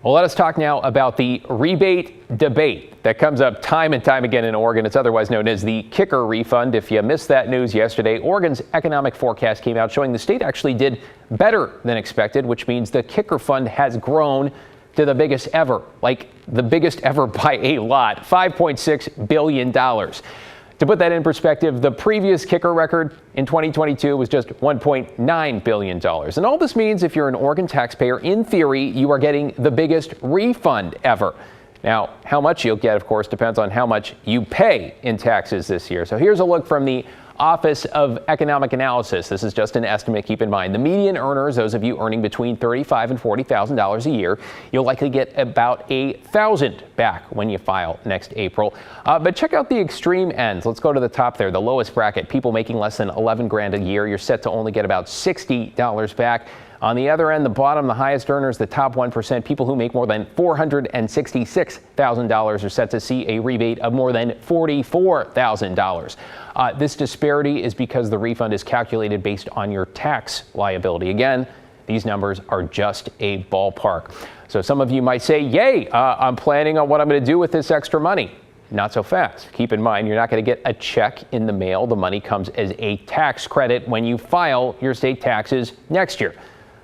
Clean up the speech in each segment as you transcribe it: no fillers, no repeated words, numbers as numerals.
Well, let us talk now about the rebate debate that comes up time and time again in Oregon. It's otherwise known as the kicker refund. If you missed that news yesterday, Oregon's economic forecast came out showing the state actually did better than expected, which means the kicker fund has grown to the biggest ever, like the biggest ever by a lot, $5.6 billion. To put that in perspective, the previous kicker record in 2022 was just $1.9 billion. And all this means, if you're an Oregon taxpayer, in theory, you are getting the biggest refund ever. Now, how much you'll get, of course, depends on how much you pay in taxes this year. So here's a look from the Office of Economic Analysis. This is just an estimate. Keep in mind, the median earners, those of you earning between $35,000 and $40,000 a year, you'll likely get about $1,000 back when you file next April. But check out the extreme ends. Let's go to the top there, the lowest bracket. People making less than $11 grand a year, you're set to only get about $60 back. On the other end, the bottom, the highest earners, the top 1%, people who make more than $466,000 are set to see a rebate of more than $44,000. This disparity is because the refund is calculated based on your tax liability. Again, these numbers are just a ballpark. So some of you might say, yay, I'm planning on what I'm going to do with this extra money. Not so fast. Keep in mind, you're not going to get a check in the mail. The money comes as a tax credit when you file your state taxes next year.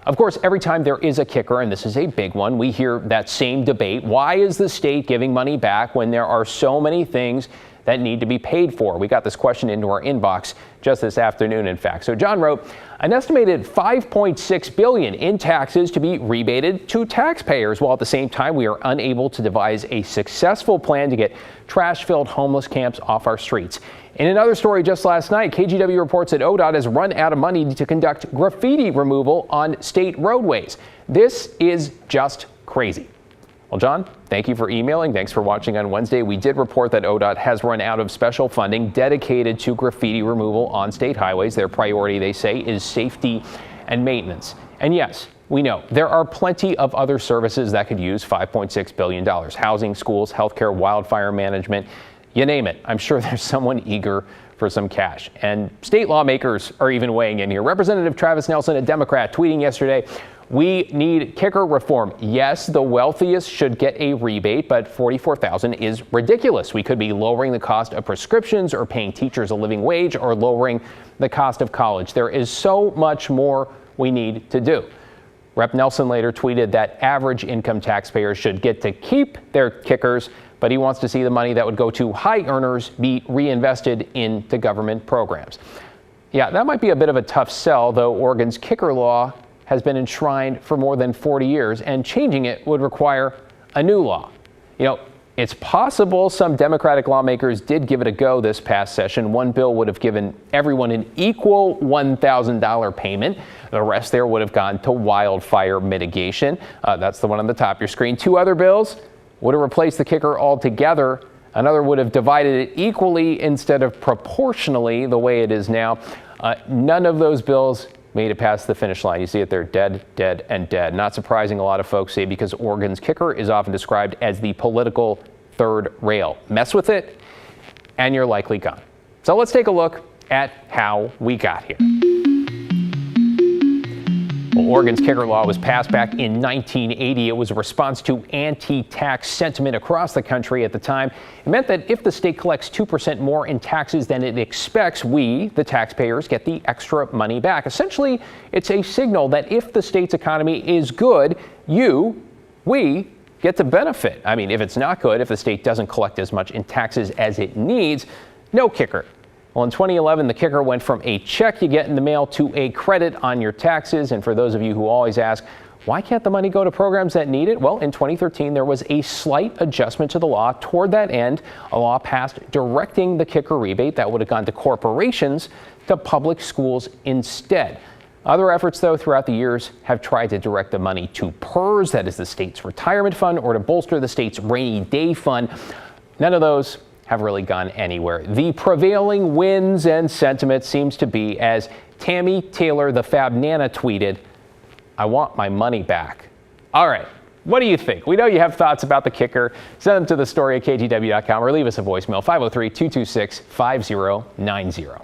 Of course, every time there is a kicker, and this is a big one, we hear that same debate. Why is the state giving money back when there are so many things that need to be paid for? We got this question into our inbox just this afternoon, in fact. So John wrote, an estimated $5.6 billion in taxes to be rebated to taxpayers, while at the same time we are unable to devise a successful plan to get trash-filled homeless camps off our streets. In another story just last night, KGW reports that ODOT has run out of money to conduct graffiti removal on state roadways. This is just crazy. Well, John, thank you for emailing. Thanks for watching on Wednesday. We did report that ODOT has run out of special funding dedicated to graffiti removal on state highways. Their priority, they say, is safety and maintenance. And yes, we know there are plenty of other services that could use $5.6 billion. Housing, schools, healthcare, wildfire management, you name it. I'm sure there's someone eager for some cash. And state lawmakers are even weighing in here. Representative Travis Nelson, a Democrat, tweeting yesterday, we need kicker reform. Yes, the wealthiest should get a rebate, but $44,000 is ridiculous. We could be lowering the cost of prescriptions or paying teachers a living wage or lowering the cost of college. There is so much more we need to do. Rep. Nelson later tweeted that average income taxpayers should get to keep their kickers, but he wants to see the money that would go to high earners be reinvested into government programs. Yeah, that might be a bit of a tough sell, though Oregon's kicker law has been enshrined for more than 40 years, and changing it would require a new law. You know, it's possible some Democratic lawmakers did give it a go this past session. One bill would have given everyone an equal $1,000 payment. The rest there would have gone to wildfire mitigation. That's the one on the top of your screen. Two other bills would have replaced the kicker altogether. Another would have divided it equally instead of proportionally the way it is now. None of those bills made it past the finish line. You see it there, dead, dead, and dead. Not surprising, a lot of folks say, because Oregon's kicker is often described as the political third rail. Mess with it, and you're likely gone. So let's take a look at how we got here. Oregon's kicker law was passed back in 1980. It was a response to anti-tax sentiment across the country at the time. It meant that if the state collects 2% more in taxes than it expects, we, the taxpayers, get the extra money back. Essentially, it's a signal that if the state's economy is good, we get to benefit. I mean, if it's not good, if the state doesn't collect as much in taxes as it needs, no kicker. Well, in 2011, the kicker went from a check you get in the mail to a credit on your taxes. And for those of you who always ask, why can't the money go to programs that need it? Well, in 2013, there was a slight adjustment to the law toward that end. A law passed directing the kicker rebate that would have gone to corporations to public schools instead. Other efforts, though, throughout the years have tried to direct the money to PERS, that is the state's retirement fund, or to bolster the state's rainy day fund. None of those have really gone anywhere. The prevailing winds and sentiment seems to be, as Tammy Taylor, the Fab Nana, tweeted, I want my money back. All right, what do you think? We know you have thoughts about the kicker. Send them to the story at kgw.com or leave us a voicemail, 503-226-5090.